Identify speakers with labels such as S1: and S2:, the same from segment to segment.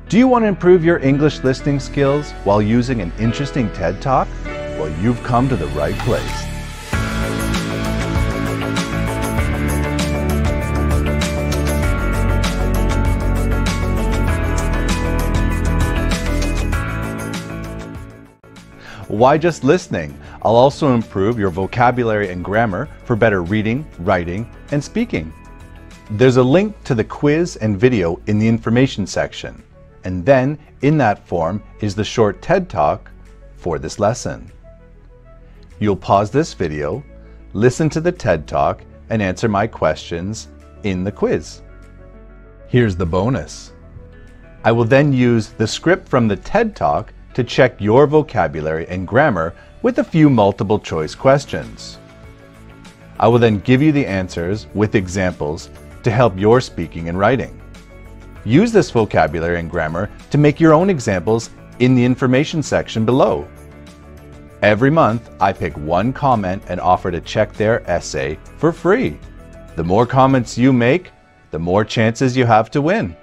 S1: Do you want to improve your English listening skills while using an interesting TED Talk? Well, you've come to the right place. Why just listening? I'll also improve your vocabulary and grammar for better reading, writing, and speaking. There's a link to the quiz and video in the information section. And then in that form is the short TED Talk for this lesson. You'll pause this video, listen to the TED Talk, and answer my questions in the quiz. Here's the bonus. I will then use the script from the TED Talk to check your vocabulary and grammar with a few multiple choice questions. I will then give you the answers with examples to help your speaking and writing. Use this vocabulary and grammar to make your own examples in the information section below. Every month, I pick one comment and offer to check their essay for free. The more comments you make, the more chances you have to win.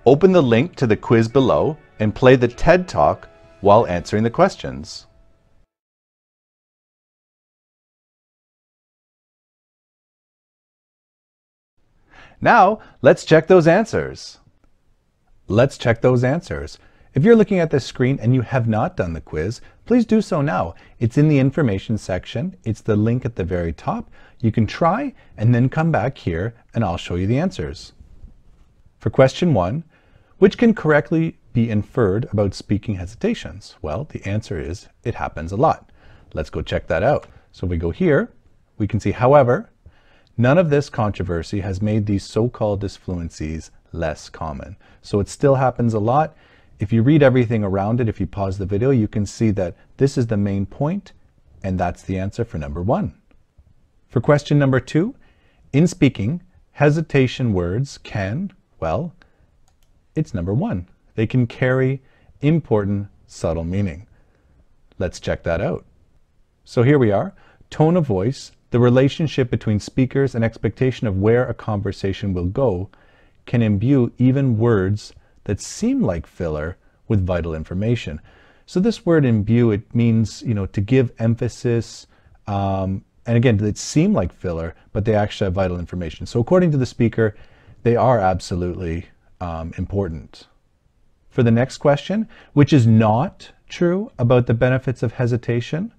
S1: Open the link to the quiz below and play the TED Talk while answering the questions. Now, let's check those answers. Let's check those answers. If you're looking at this screen and you have not done the quiz, please do so now. It's in the information section. It's the link at the very top. You can try and then come back here and I'll show you the answers. For question 1, which can correctly be inferred about speaking hesitations? Well, the answer is it happens a lot. Let's go check that out. So if we go here, we can see, however, none of this controversy has made these so-called disfluencies less common. So it still happens a lot. If you read everything around it, if you pause the video, you can see that this is the main point, and that's the answer for number 1. For question number 2, in speaking, hesitation words can, well, it's number 1. They can carry important, subtle meaning. Let's check that out. So here we are. Tone of voice, the relationship between speakers and expectation of where a conversation will go, can imbue even words that seem like filler with vital information. So this word imbue, it means, to give emphasis, and again, they seem like filler, but they actually have vital information. So according to the speaker, they are absolutely important. For the next question, which is not true about the benefits of hesitation?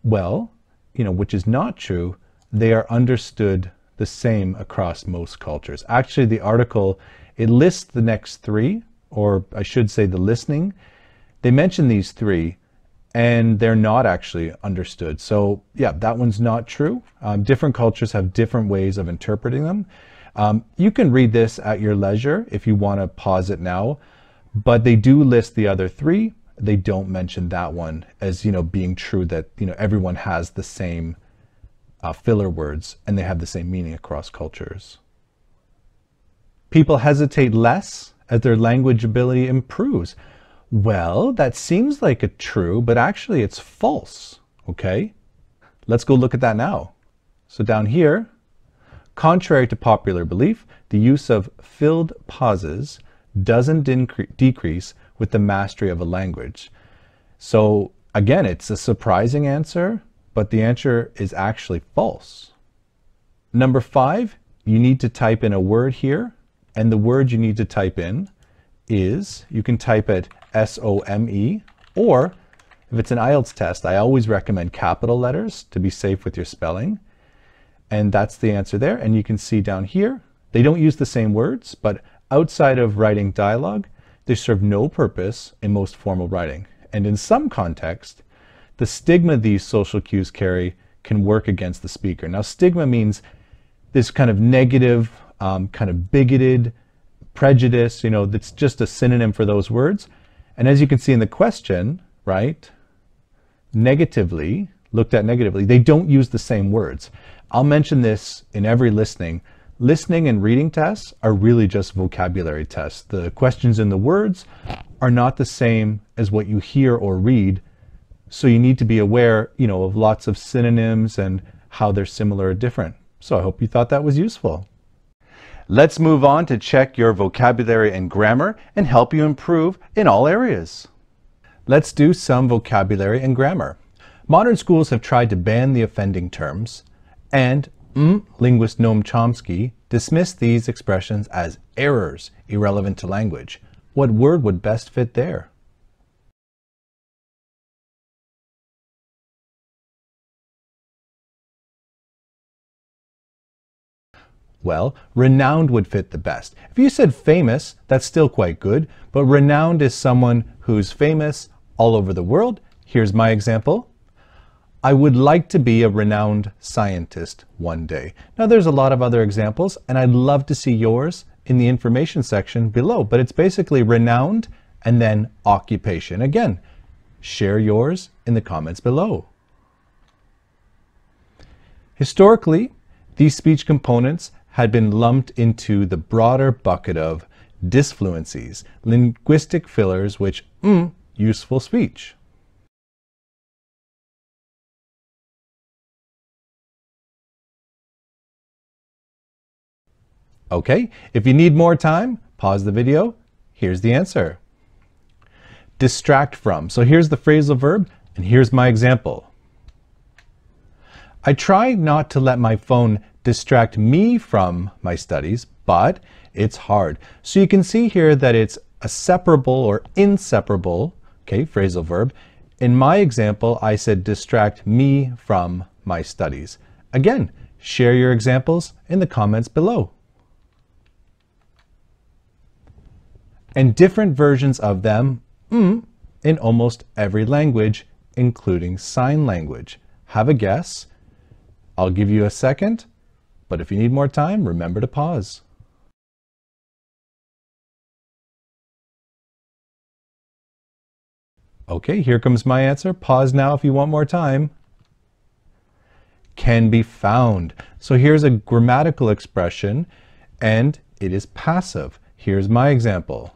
S1: Well, which is not true, they are understood the same across most cultures. Actually, the article, it lists the next 3, or I should say the listening. They mention these 3, and they're not actually understood. So yeah, that one's not true. Different cultures have different ways of interpreting them. You can read this at your leisure if you want to pause it now, but they do list the other 3. They don't mention that one as, being true, that, everyone has the same filler words and they have the same meaning across cultures. People hesitate less as their language ability improves. Well, that seems like a true, but actually it's false. Okay, let's go look at that now. So down here, contrary to popular belief, the use of filled pauses doesn't decrease with the mastery of a language. So again, it's a surprising answer, but the answer is actually false. Number 5, you need to type in a word here, and the word you need to type in is, you can type it S-O-M-E, or if it's an IELTS test, I always recommend capital letters to be safe with your spelling. And that's the answer there. And you can see down here, they don't use the same words, but outside of writing dialogue, they serve no purpose in most formal writing. And in some context, the stigma these social cues carry can work against the speaker. Now, stigma means this kind of negative, kind of bigoted, prejudice, that's just a synonym for those words. And as you can see in the question, right, negatively, looked at negatively, they don't use the same words. I'll mention this in every listening. Listening and reading tests are really just vocabulary tests. The questions in the words are not the same as what you hear or read. So you need to be aware, of lots of synonyms and how they're similar or different. So I hope you thought that was useful. Let's move on to check your vocabulary and grammar and help you improve in all areas. Let's do some vocabulary and grammar. Modern schools have tried to ban the offending terms, and linguist Noam Chomsky dismissed these expressions as errors irrelevant to language. What word would best fit there? Well, renowned would fit the best. If you said famous, that's still quite good, but renowned is someone who's famous all over the world. Here's my example. I would like to be a renowned scientist one day. Now there's a lot of other examples, and I'd love to see yours in the information section below, but it's basically renowned and then occupation. Again, share yours in the comments below. Historically, these speech components had been lumped into the broader bucket of disfluencies, linguistic fillers which useful speech. Okay, if you need more time, pause the video. Here's the answer. Distract from. So here's the phrasal verb, and here's my example. I try not to let my phone distract me from my studies, but it's hard. So you can see here that it's a separable or inseparable, okay, phrasal verb. In my example, I said distract me from my studies. Again, share your examples in the comments below. And different versions of them in almost every language, including sign language. Have a guess. I'll give you a second, but if you need more time, remember to pause. Okay, here comes my answer. Pause now if you want more time. Can be found. So here's a grammatical expression, and it is passive. Here's my example.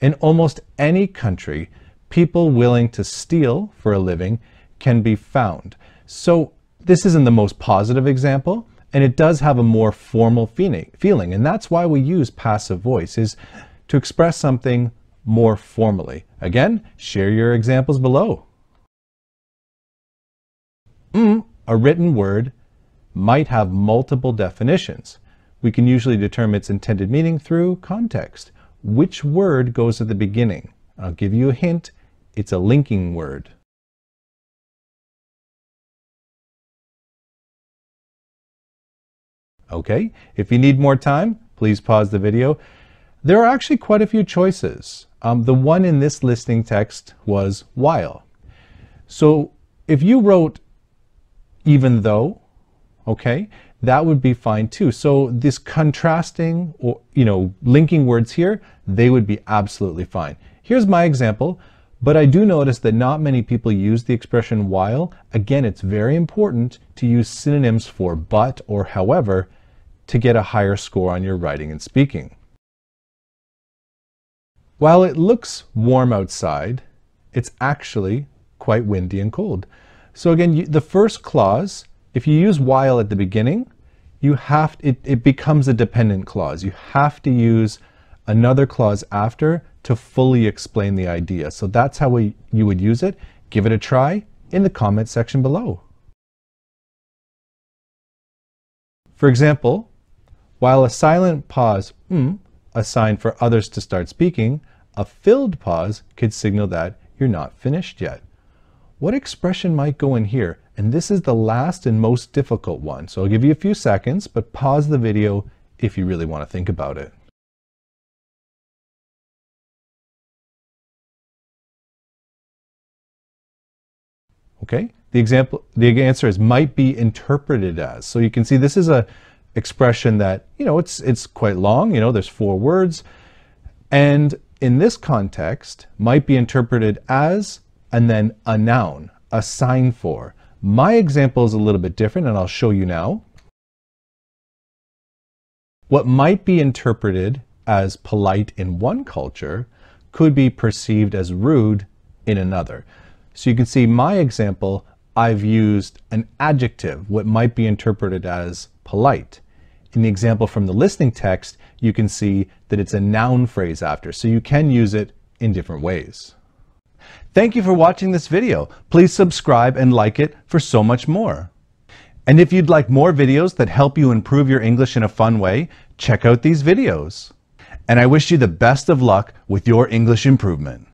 S1: In almost any country, people willing to steal for a living can be found. So this isn't the most positive example, and it does have a more formal feeling, and that's why we use passive voice, is to express something more formally. Again, share your examples below. A written word might have multiple definitions. We can usually determine its intended meaning through context. Which word goes at the beginning? I'll give you a hint. It's a linking word. Okay, if you need more time, please pause the video. There are actually quite a few choices. The one in this listening text was while. So if you wrote even though, okay, that would be fine too. So this contrasting or, linking words here, they would be absolutely fine. Here's my example, but I do notice that not many people use the expression while. Again, it's very important to use synonyms for but or however to get a higher score on your writing and speaking. While it looks warm outside, it's actually quite windy and cold. So again, the first clause, if you use while at the beginning, it becomes a dependent clause. You have to use another clause after to fully explain the idea. So that's how you would use it. Give it a try in the comment section below. For example, while a silent pause, a sign for others to start speaking, a filled pause could signal that you're not finished yet. What expression might go in here? And this is the last and most difficult one. So I'll give you a few seconds, but pause the video if you really want to think about it. Okay, the answer is might be interpreted as. So you can see this is a expression that, it's quite long, there's 4 words. And in this context, might be interpreted as, and then a noun, a sign for. My example is a little bit different, and I'll show you now. What might be interpreted as polite in one culture could be perceived as rude in another. So you can see my example, I've used an adjective, what might be interpreted as polite. In the example from the listening text, you can see that it's a noun phrase after, so you can use it in different ways. Thank you for watching this video. Please subscribe and like it for so much more. And if you'd like more videos that help you improve your English in a fun way, check out these videos. And I wish you the best of luck with your English improvement.